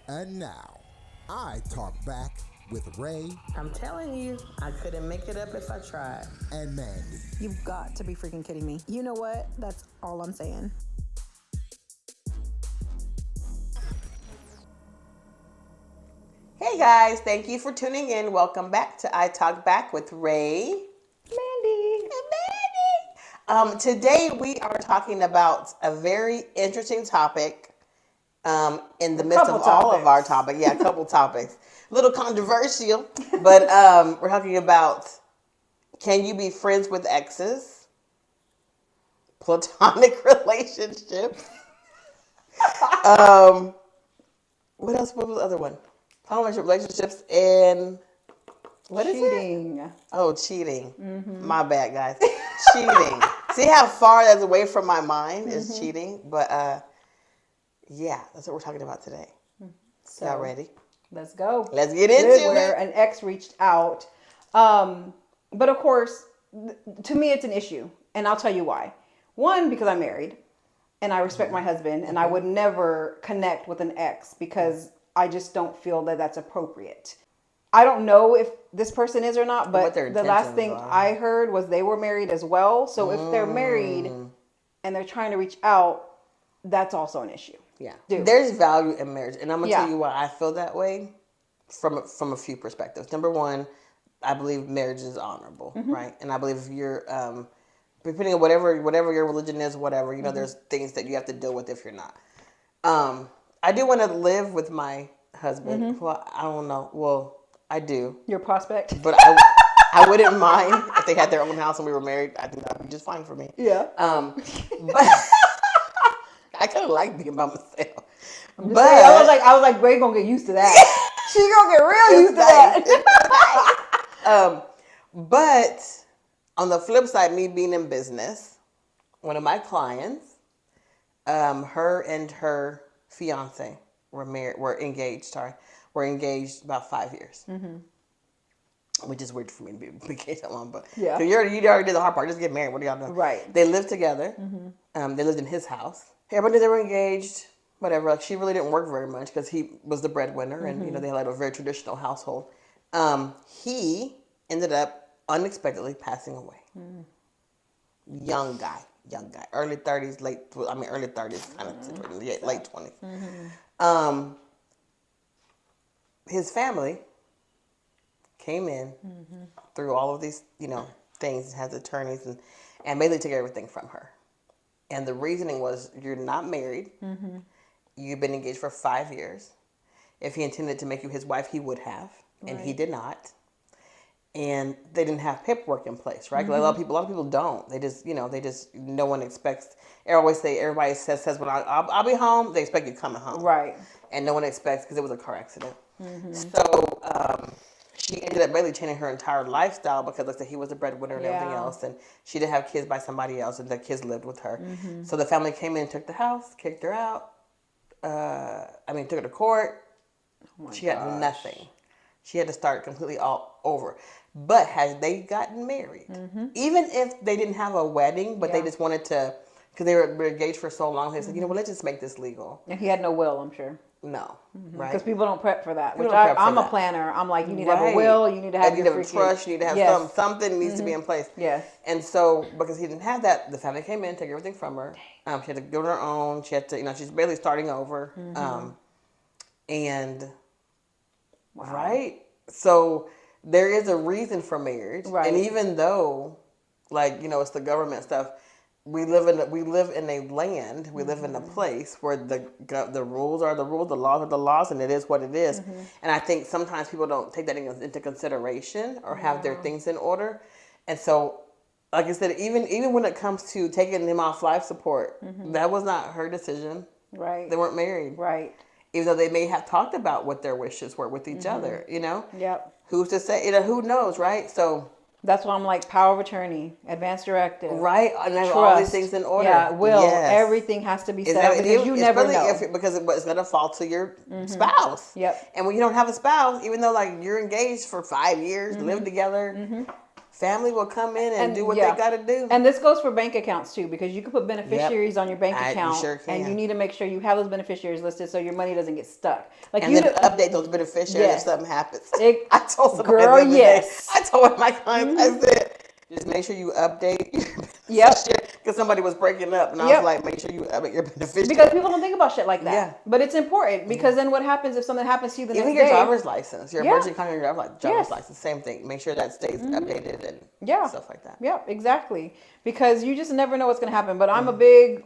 And now, I talk back with Ray I'm telling you, I couldn't make it up if I tried. and Mandy. You've got to be freaking kidding me. You know what? That's all I'm saying. Hey guys, thank you for tuning in. Welcome back to I Talk Back with Ray Mandy. and Mandii. Today we are talking about a very interesting topic in the midst of all of our topics. Yeah, a couple topics. A little controversial, but we're talking about, can you be friends with exes? Platonic relationships. What else? What was the other one? Platonic relationships and what is Cheating. it? Oh, cheating. Mm-hmm. My bad, guys. Cheating. See how far that's away from my mind is cheating? But yeah, that's what we're talking about today. So, y'all ready? Let's go. Let's get into Where it. an ex reached out. But of course, to me, it's an issue. And I'll tell you why. One, because I'm married and I respect my husband, and I would never connect with an ex because I just don't feel that that's appropriate. I don't know if this person is or not, but the last thing I heard was they were married as well. So if they're married and they're trying to reach out, that's also an issue. Yeah. There's value in marriage. And I'm going to tell you why I feel that way from a few perspectives. Number one, I believe marriage is honorable, right? And I believe if you're, depending on whatever your religion is, whatever, you know, there's things that you have to deal with if you're not. I do want to live with my husband. Well, I don't know. Well, I do. Your prospect? But I wouldn't mind if they had their own house and we were married. I think that would be just fine for me. Yeah. But I kind of like being by myself. But I was like, Ray gonna get used to that. She gonna get real used to that. But on the flip side, me being in business, one of my clients, her and her fiance were engaged about 5 years. Which is weird for me to be engaged that long, but yeah, you already did the hard part. Just get married. What do y'all know? Right. They lived together. They lived in his house. Everybody knew they were engaged. Whatever. Like, she really didn't work very much because he was the breadwinner, and you know they had like a very traditional household. He ended up unexpectedly passing away. Young guy, early 30s, early 30s, kind of late 20s. His family came in through all of these, things, has attorneys, and basically took everything from her. And the reasoning was, you're not married. You've been engaged for 5 years. If he intended to make you his wife, he would have, and he did not. And they didn't have paperwork in place, right? A lot of people don't. They just, no one expects. Everybody says, when I'll be home, they expect you coming home, right? And no one expects, because it was a car accident. So she ended up really changing her entire lifestyle because, like I said, he was the breadwinner and everything else, and she did have kids by somebody else, and the kids lived with her. So the family came in, took the house, kicked her out. Took her to court. She had nothing. She had to start completely all over. But had they gotten married, even if they didn't have a wedding, but they just wanted to, because they were engaged for so long, they said, let's just make this legal. And he had no will, I'm sure. No, right? Because people don't prep for that. I'm a planner. I'm like, you need to have a will. You need to have a trust. You need to have something needs to be in place. Yes. And so, because he didn't have that, the family came in, took everything from her. She had to go on her own. She had to, she's barely starting over. Right. So there is a reason for marriage, right? And even though, it's the government stuff. We live in a land. We live in a place where the rules are the rules, the laws are the laws, and it is what it is. And I think sometimes people don't take that into consideration or have their things in order. And so, like I said, even when it comes to taking him off life support, that was not her decision. Right. They weren't married. Right. Even though they may have talked about what their wishes were with each other, Yep. Who's to say? Who knows, right? So. That's why I'm like, power of attorney, advance directive. Right. And have all these things in order. Yeah, will. Yes. Everything has to be set up because you never know. Because it's going to fall to your spouse. Yep. And when you don't have a spouse, even though you're engaged for 5 years, live together, Family will come in and do what they got to do. And this goes for bank accounts too, because you can put beneficiaries on your bank account, you sure can. and you need to make sure you have those beneficiaries listed so your money doesn't get stuck. Like and then update those beneficiaries if something happens. I told somebody the other day, I told one of my clients, I said, just make sure you update your because somebody was breaking up, and I was like, make sure you update your beneficiaries. Because people don't think about shit like that. Yeah. But it's important, because then what happens if something happens to you the next day? Even your driver's license, your emergency contact driver's license, same thing. Make sure that stays updated and stuff like that. Yeah, exactly. Because you just never know what's going to happen. But I'm a big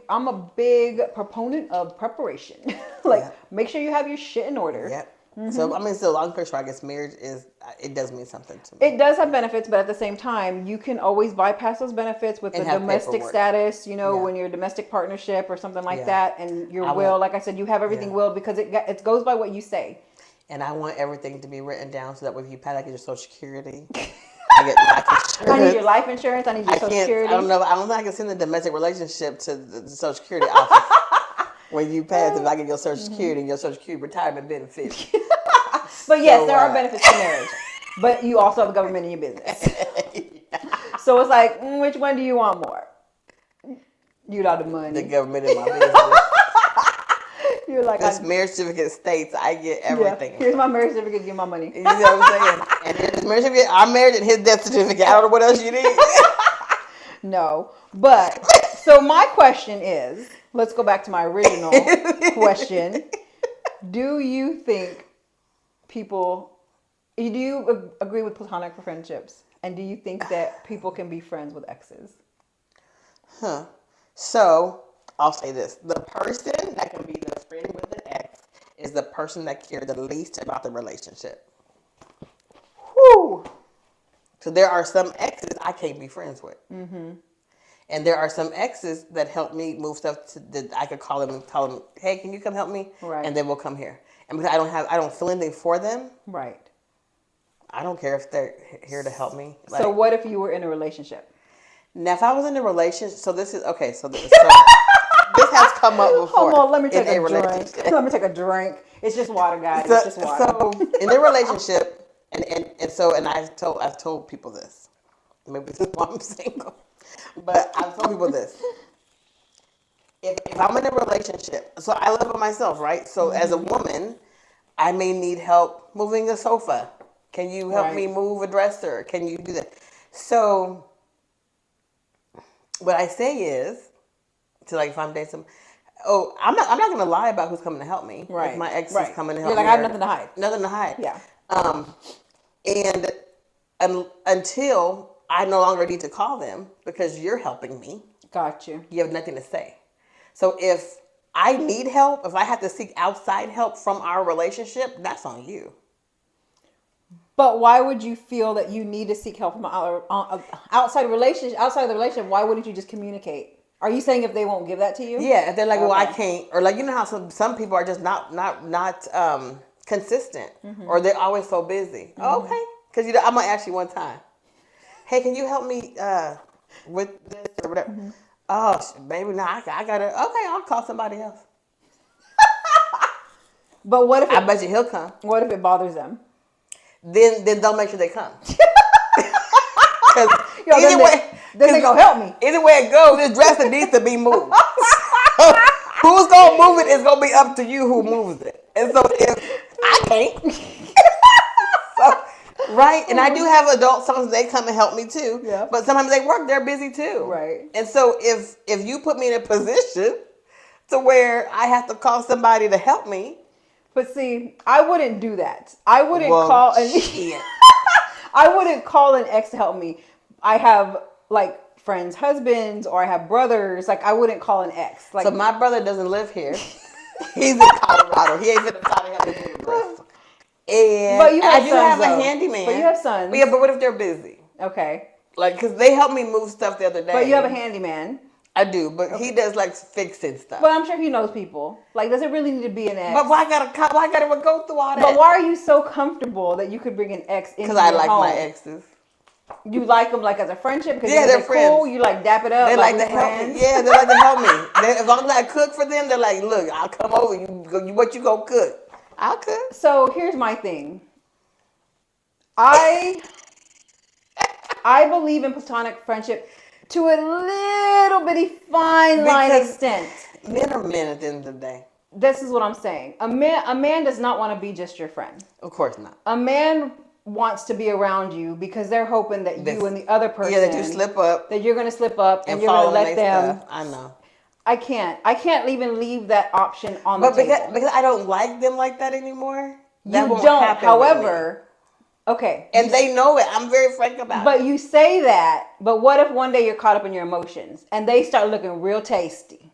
proponent of preparation. Make sure you have your shit in order. Yep. So, I mean, so long story short, I guess marriage it does mean something to me. It does have benefits, but at the same time, you can always bypass those benefits with the domestic status, when you're a domestic partnership or something like that, and your will, like I said, you have everything willed, because it goes by what you say. And I want everything to be written down so that when you pass, I get your Social Security. I get life insurance. I need your life insurance. I need your Social Security. I don't know. I don't think I can send the domestic relationship to the Social Security office. When you pass, if I get your Social Security and your Social Security retirement benefits. But yes, there are benefits to marriage. But you also have the government in your business. So it's like, which one do you want more? You got the money. The government in my business. You're like, this marriage certificate states I get everything. Here's my marriage certificate, give my money. You know what I'm saying? And his marriage certificate, I'm married, and his death certificate. I don't know what else you need. No. But, so my question is, let's go back to my original question. Do you think do you agree with platonic friendships? And do you think that people can be friends with exes? So, I'll say this. The person that can be the friend with an ex is the person that cares the least about the relationship. Whew. So there are some exes I can't be friends with. Mm-hmm. And there are some exes that help me move stuff that I could call them and tell them, hey, can you come help me? Right. And then we'll come here. And because I don't feel anything for them. Right. I don't care if they're here to help me. So what if you were in a relationship? Now, if I was in a relationship, so this is, okay, so this has come up before. Hold on, let me take a drink. Let me take a drink. It's just water, guys. It's just water. So in a relationship, and I've told people this. Maybe this is why I'm single. But I've told people this. If I'm in a relationship, so I live with myself, right? So as a woman, I may need help moving a sofa. Can you help me move a dresser? Can you do that? So what I say is, to like if I'm dating some, I'm not gonna lie about who's coming to help me. Right. If my ex is coming to help me. You're like, I have nothing to hide. Nothing to hide. Yeah. And until I no longer need to call them because you're helping me. Got you. You have nothing to say. So if I need help, if I have to seek outside help from our relationship, that's on you. But why would you feel that you need to seek help from outside the relationship? Why wouldn't you just communicate? Are you saying if they won't give that to you? Yeah, if they're like, well, I can't, or like, you know how some people are just not consistent, or they're always so busy. Mm-hmm. Okay, because I'm gonna ask you one time, hey, can you help me with this or whatever? Mm-hmm. Oh, baby, no, I gotta. Okay, I'll call somebody else. But what if I bet you he'll come. What if it bothers them? Then don't make sure they come. Because then they gonna help me. Either way it goes, this dresser needs to be moved. Who's gonna move it is gonna be up to you who moves it. And so if I can't, right? And I do have adults. Sometimes they come and help me too. Yeah. But sometimes they work. They're busy too. Right. And so if you put me in a position to where I have to call somebody to help me. But see, I wouldn't do that. I wouldn't call I wouldn't call an ex to help me. I have like friends' husbands, or I have brothers. Like I wouldn't call an ex. Like, so my brother doesn't live here. He's in Colorado. He ain't finna try to help me move breast. And but you have I do sons, have though. a handyman. But you have sons. But yeah, but what if they're busy? Okay. Like, because they helped me move stuff the other day. But you have a handyman. I do, but he does like fixing stuff. But I'm sure he knows people. Like, does it really need to be an ex? But why gotta go through all that? But why are you so comfortable that you could bring an ex into your home? Because I like my exes. You like them like as a friendship? Because they're friends. Cool. You like dap it up. They like to help me. Yeah, they like to help me. As long as I cook for them, they're like, look, I'll come over. What you go cook? I'll cook. So here's my thing. I believe in platonic friendship to a little bitty fine line extent. Men are men at the end of the day. This is what I'm saying. A man does not want to be just your friend. Of course not. A man wants to be around you because they're hoping that you and the other person, that you slip up, that you're going to slip up and you're going to let them. Stuff. I know. I can't even leave that option on the table. Because I don't like them like that anymore. That you don't. However, okay. And they know it. I'm very frank about it. But you say that. But what if one day you're caught up in your emotions and they start looking real tasty?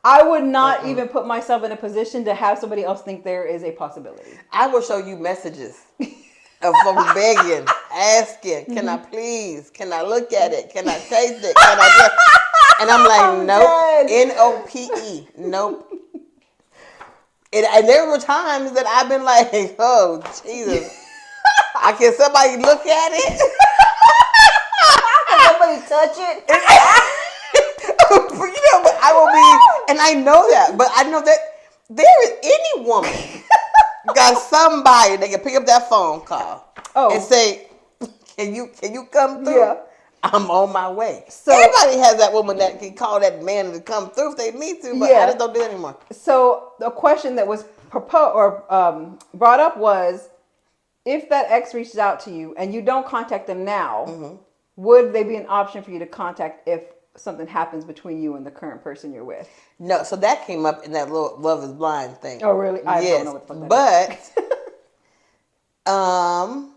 I would not even put myself in a position to have somebody else think there is a possibility. I will show you messages of folks begging, asking, can I look at it? Can I taste it? Can I just... And I'm like, nope. NOPE. Nope. And there were times that I've been like, oh, Jesus. Can somebody look at it? Can somebody touch it? But I will be, and I know that, but I know that there is any woman got somebody that can pick up that phone call and say, can you come through? Yeah. I'm on my way. So everybody has that woman that can call that man to come through if they need to, but I just don't do it anymore. So the question that was proposed or brought up was, if that ex reaches out to you and you don't contact them now, would they be an option for you to contact if something happens between you and the current person you're with? No, so that came up in that little Love is Blind thing. Oh, really? I don't know what the fuck that is. But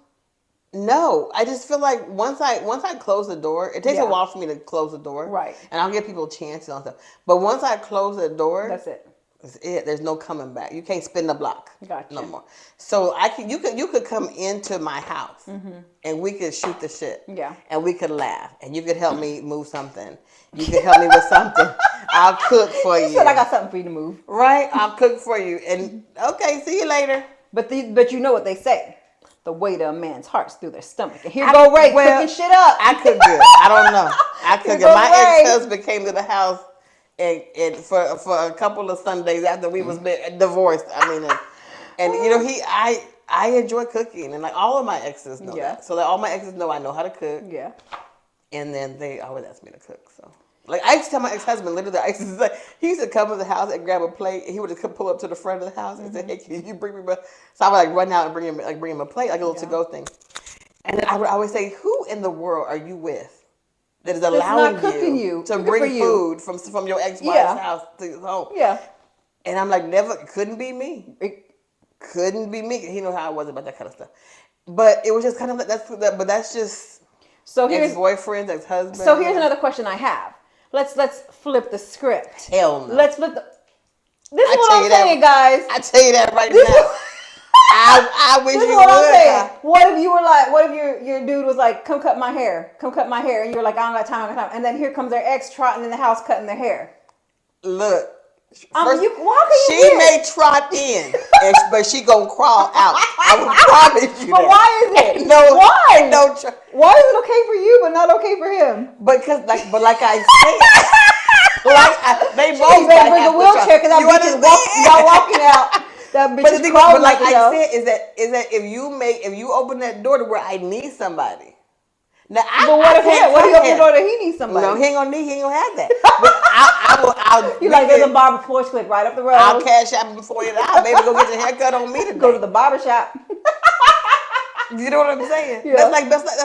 no, I just feel like once I close the door, it takes a while for me to close the door. Right. And I'll give people chances on stuff. But once I close the door, that's it. That's it. There's no coming back. You can't spin the block. Gotcha. No more. So you could come into my house and we could shoot the shit. Yeah. And we could laugh and you could help me move something. You could help me with something. I'll cook for you. You said I got something for you to move. Right? I'll cook for you. And okay, see you later. But you know what they say. The weight of a man's heart's through their stomach. And here go Ray cooking shit up. I cook good. I don't know. I cook good. My ex-husband came to the house and for a couple of Sundays after we was divorced. I mean, and you know, I enjoy cooking, and like all of my exes know that. So like all my exes know I know how to cook. Yeah. And then they always ask me to cook. So like I used to tell my ex-husband, literally, he used to come to the house and grab a plate, and he would just pull up to the front of the house and say, "Hey, can you bring me?" So I would like run out and bring him a plate, like a little to-go thing. And I would always say, "Who in the world are you with that is allowing you to bring food from your ex-wife's house to home?" Yeah. And I'm like, never, couldn't be me. It couldn't be me. He knows how I was about that kind of stuff. But it was just kind of like but that's just ex-boyfriends, ex-husbands. So here's another question I have. Let's flip the script. Hell no. Let's flip the. This is what I'm saying, guys. I tell you that right now. I wish you would. This is what I'm saying. What if your dude was like, come cut my hair, and you're like, I don't got time, and then here comes their ex trotting in the house cutting their hair. Look. First, she may trot in, but she gonna crawl out. I will promise you. But that. Why is it? Why? Why is it okay for you but not okay for him? Because like I said, they both better bring a wheelchair because I'm y'all walking out. That bitch is crawling like I said is that if you open that door to where I need somebody. Now, but what if he open the door that he needs somebody? No, he ain't gonna have that. But I'll you like there's a barber floor clip right up the road. I'll cash out before you die. Baby, go get your haircut on me today. Go to the barber shop. You know what I'm saying? Yeah. That's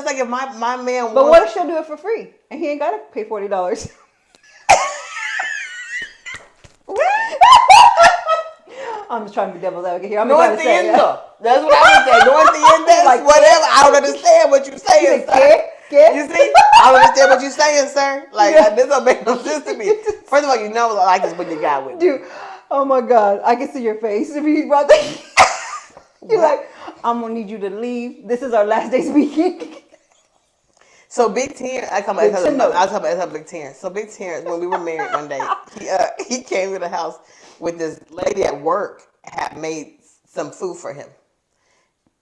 like if my man. But what if she'll do it for free and he ain't gotta pay $40? I'm just trying to be devil's advocate here. No at the end though. That's what I would say. No at the end. That's like whatever. I don't understand what you're saying, sir. You see? I don't understand what you're saying, sir. Like this don't make no sense to me. First of all, you know I like this when you got with me. Dude, oh my God. I can see your face. If you brought that you're like, I'm gonna need you to leave. This is our last day speaking. So Big Terrence, I talk about Big Terrence. So Big Terrence, when we were married one day, he came to the house with this lady at work had made some food for him.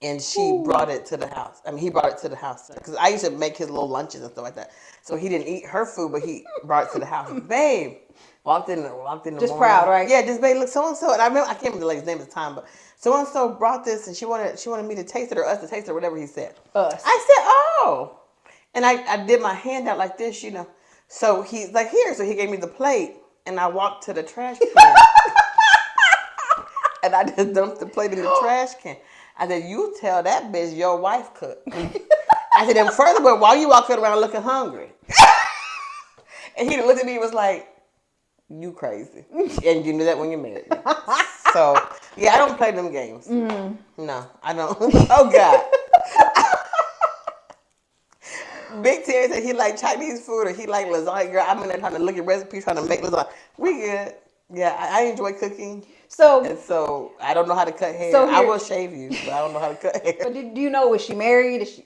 And she brought it to the house. I mean, he brought it to the house. Because I used to make his little lunches and stuff like that. So he didn't eat her food, but he brought it to the house. Babe, Walked in the Just morning. proud, right? Yeah, just made look so and so, and I remember I can't remember the lady's name at the time, but so and so brought this, and she wanted me to taste it or us to taste it or whatever he said. Us. I said, oh, and I did my hand out like this, So he's like, here, so he gave me the plate, and I walked to the trash can, and I just dumped the plate in the trash can. I said, you tell that bitch your wife cooked. I said, and furthermore, why you walking around looking hungry? And he looked at me and was like, you crazy. And you knew that when you married me. So, yeah, I don't play them games. No, I don't. Oh, God. Big Terry said he like Chinese food or he like lasagna. Girl, I'm in there trying to look at recipes, trying to make lasagna. We good. Yeah, I enjoy cooking. So I don't know how to cut hair. I will shave you, but I don't know how to cut hair. But do you know, was she married? Is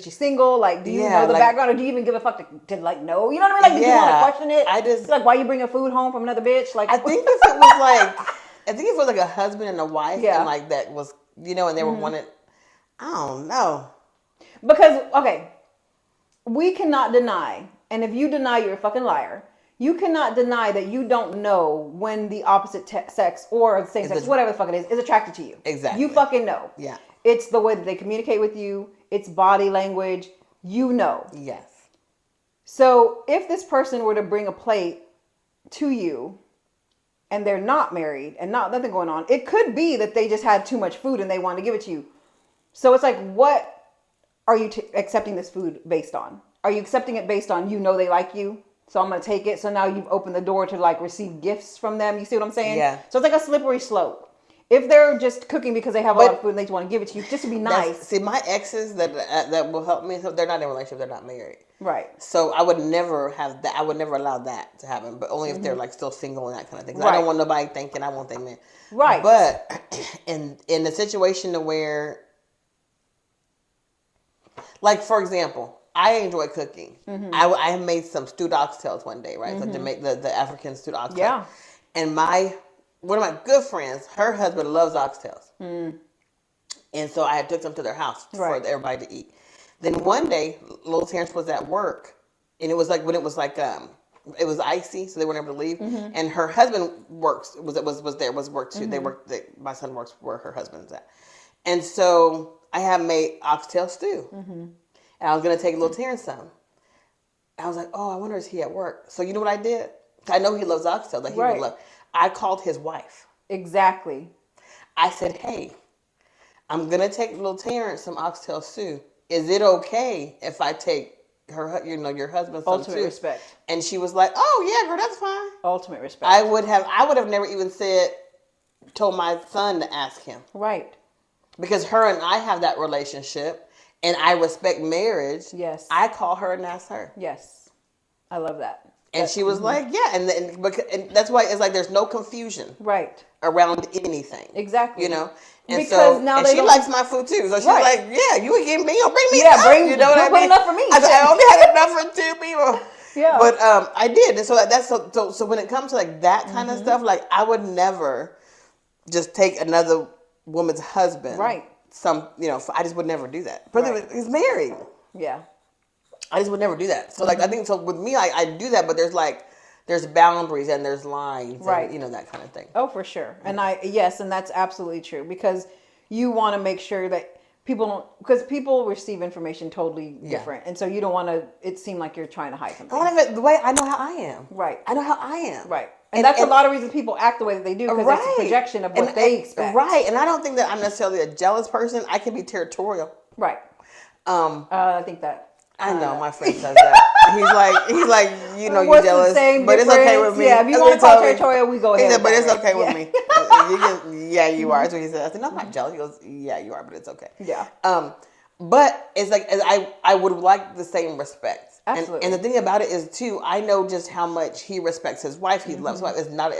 she single? Like, do you know the background, or do you even give a fuck to like know? You know what I mean? Like, do you want to question it? I just like, why you bringing food home from another bitch? Like, I think if it was like a husband and a wife, and like that was and they were wanted. I don't know. Because we cannot deny, and if you deny, you're a fucking liar. You cannot deny that you don't know when the opposite sex or the same sex, whatever the fuck it is attracted to you. Exactly. You fucking know. Yeah. It's the way that they communicate with you. It's body language. You know. Yes. So if this person were to bring a plate to you and they're not married and nothing going on, it could be that they just had too much food and they wanted to give it to you. So it's like, what are you accepting this food based on? Are you accepting it based on they like you? So I'm going to take it. So now you've opened the door to like receive gifts from them. You see what I'm saying? Yeah. So it's like a slippery slope. If they're just cooking because they have a lot of food and they just want to give it to you, just to be nice. See, my exes that will help me, they're not in a relationship. They're not married. Right. So I would never have that. I would never allow that to happen, but only if they're like still single and that kind of thing. Right. I don't want nobody thinking I want them in. Right. But in the situation to where, like for example, I enjoy cooking. Mm-hmm. I made some stewed oxtails one day, right? Mm-hmm. So to make the African stewed oxtails. Yeah. And one of my good friends, her husband loves oxtails. Mm. And so I took them to their house for everybody to eat. Then one day, little Terrence was at work, and it was like when it was like it was icy, so they weren't able to leave. Mm-hmm. And her husband worked too. Mm-hmm. My son works where her husband's at. And so I had made oxtail stew. Mm-hmm. And I was going to take little Terrence some. I was like, oh, I wonder is he at work? So you know what I did? I know he loves oxtails. Like he would love. I called his wife. Exactly. I said, hey, I'm going to take little Terrence some oxtail stew. Is it okay if I take her, your husband some Ultimate respect. And she was like, oh, yeah, girl, that's fine. Ultimate respect. I would have never even told my son to ask him. Right. Because her and I have that relationship. And I respect marriage. Yes. I call her and ask her. Yes. I love that. And she was like, yeah. And that's why it's like there's no confusion. Right. Around anything. Exactly. And because now she likes my food too. So she's like, yeah, you would give me, bring me some. You know what I mean? Enough for me. I only had enough for 2 people. Yeah. But I did. And so that's so when it comes to like that kind of stuff, like I would never just take another woman's husband. Right. I just would never do that. But he's married. Yeah. I just would never do that. So, like, I think, so with me, I do that, but there's boundaries and there's lines. Right. And, that kind of thing. Oh, for sure. And and that's absolutely true. Because you want to make sure that because people receive information totally different. And so you don't want it seem like you're trying to hide something. I want the way I know how I am. Right. I know how I am. Right. And that's a lot of reasons people act the way that they do because it's a projection of what they expect. Right. And I don't think that I'm necessarily a jealous person. I can be territorial. Right. I think that. I know my friend says that. He's like, you're jealous, but it's okay with me. Yeah, if you want to call territorial, we go ahead. He said, but it's okay with me. You are. That's what he said. I said, no, I'm not jealous. He goes, yeah, you are, but it's okay. Yeah. But it's like I would like the same respect. Absolutely. And the thing about it is too, I know just how much he respects his wife. He loves his wife. That's not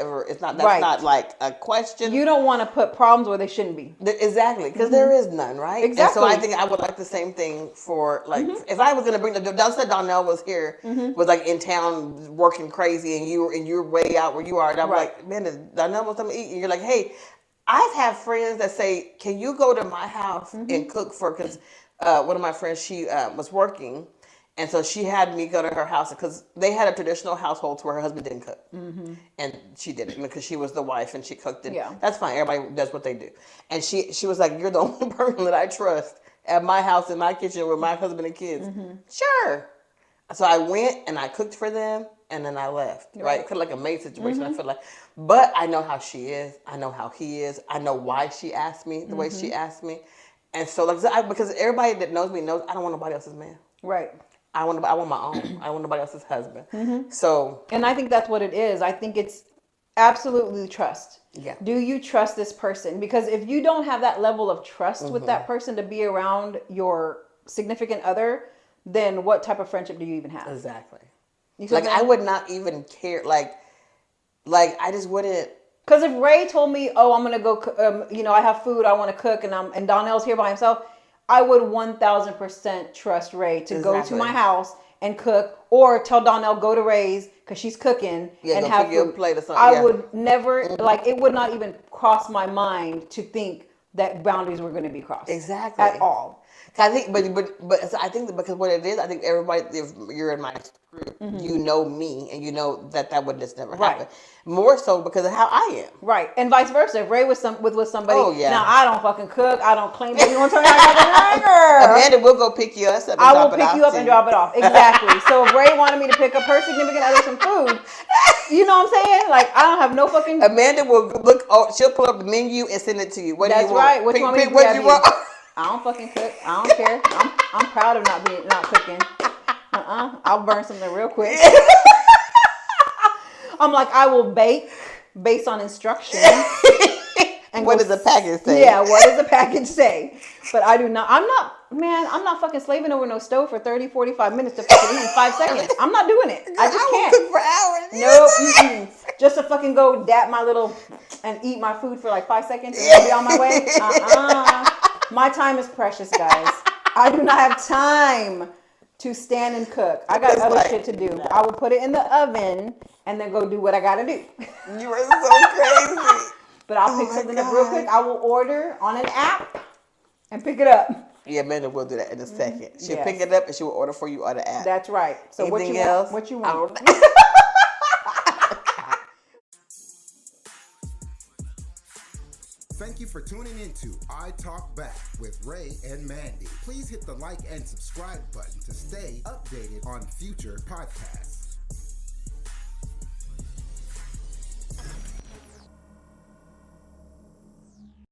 like a question. You don't want to put problems where they shouldn't be. Exactly. Because there is none, right? Exactly. And so I think I would like the same thing for like, if I was going to bring Donnell was here, was like in town working crazy and you're way out where you are. And I'm like, man, Donnell wants something to eat. And you're like, hey, I've had friends that say, can you go to my house and cook because one of my friends, she was working. And so she had me go to her house because they had a traditional household where her husband didn't cook. Mm-hmm. And she did it because she was the wife and she cooked it. Yeah. That's fine. Everybody does what they do. And she was like, you're the only person that I trust at my house, in my kitchen with my husband and kids. Mm-hmm. Sure. So I went and I cooked for them and then I left. Right? Kind of like a maid situation. Mm-hmm. I feel like, but I know how she is. I know how he is. I know why she asked me the way she asked me. And so, like, because everybody that knows me knows I don't want nobody else's man. Right. I want my own. I want nobody else's husband. Mm-hmm. So, and I think that's what it is. I think it's absolutely trust. Yeah. Do you trust this person? Because if you don't have that level of trust with that person to be around your significant other, then what type of friendship do you even have? Exactly. Like, I would not even care. Like I just wouldn't. Because if Ray told me, "Oh, I'm gonna go," I have food, I want to cook, and Donnell's here by himself, I would 1,000% trust Ray to go to my house and cook, or tell Donnell go to Ray's because she's cooking and have food. A plate or something. I would never it would not even cross my mind to think that boundaries were going to be crossed. Exactly. At all. I think, but I think that because what it is, I think everybody, if you're in my group, you know me, and you know that would just never happen. More so because of how I am. Right, and vice versa. If Ray was with somebody, now I don't fucking cook, I don't clean, but you want to turn out Amanda will go pick you up. I will pick you up and drop it off. Exactly. So if Ray wanted me to pick up her significant other some food, you know what I'm saying? Like, I don't have no fucking. Amanda will look. Oh, she'll pull up the menu and send it to you. What do you want? That's right. What you want me to do? What you want? I don't fucking cook. I don't care. I'm proud of not cooking. I'll burn something real quick. I'm like, I will bake based on instructions. And what does the package say? Yeah, what does the package say? But I do not. I'm not fucking slaving over no stove for 30, 45 minutes to fucking eat in 5 seconds. I'm not doing it. I just can't. Cook for hours. Nope. Just to fucking go dap my little and eat my food for like 5 seconds and be on my way. My time is precious, guys. I do not have time to stand and cook. I got other shit to do. I will put it in the oven and then go do what I gotta do. You are so crazy. But I'll pick something up real quick. I will order on an app and pick it up. Yeah, Amanda will do that in a second. She'll pick it up and she will order for you on the app. That's right. So anything else? What you want? Thank you for tuning into I Talk Back with Rae and Mandii. Please hit the like and subscribe button to stay updated on future podcasts.